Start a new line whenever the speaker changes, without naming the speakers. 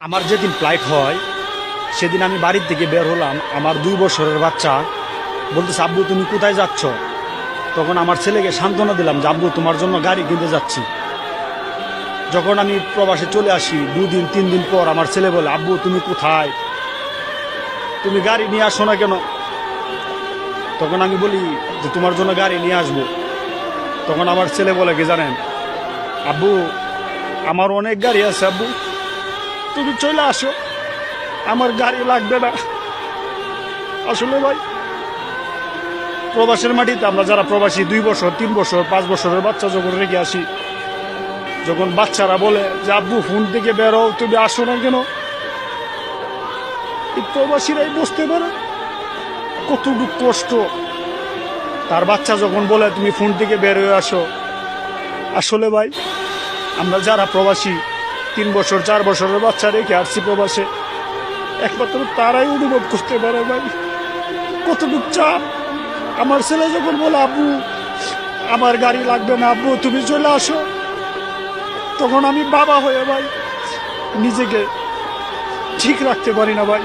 আমার যেদিন ফ্লাইট হয় সেদিন আমি বাড়ির থেকে বের হলাম। আমার 2 বছরের বাচ্চা বলতেছে, আব্বু তুমি কোথায় যাচ্ছ? তখন আমার ছেলেকে সান্ত্বনা দিলাম যে আব্বু তোমার জন্য গাড়ি কিনতে যাচ্ছি। যখন আমি প্রবাসে চলে আসি 2 দিন 3 দিন পর আমার ছেলে বলে, আব্বু তুমি কোথায়, তুমি গাড়ি নিয়ে আসো না কেন? তখন আমি বলি যে তোমার জন্য গাড়ি নিয়ে আসবো। তখন আমার ছেলে বলে কি জানেন, আব্বু আমার অনেক গাড়ি আছে, আব্বু তুমি চলে আসো, আমার গাড়ি লাগবে না। আসলে ভাই, প্রবাসের মাটিতে আমরা যারা প্রবাসী 2 বছর 3 বছর 5 বছরের বাচ্চা যখন রেখে আসি, যখন বাচ্চারা বলে যে আব্বু ফোন থেকে বেরো, তুমি আসো না কেন, এই প্রবাসীরাই বুঝতে পারে কতটুকু কষ্ট। তার বাচ্চা যখন বলে তুমি ফোন থেকে বের হয়ে আসো, আসলে ভাই আমরা যারা প্রবাসী 3 বছর 4 বছরের বাচ্চা রেখে আসছি প্রবাসে, একমাত্র তারাই অনুভব করতে পারে ভাই কতটুকু চাপ। আমার ছেলে যখন বলে আব্বু আমার গাড়ি লাগবে না, আব্বু তুমি চলে আসো, তখন আমি বাবা হয়ে ভাই নিজেকে ঠিক রাখতে পারি না ভাই।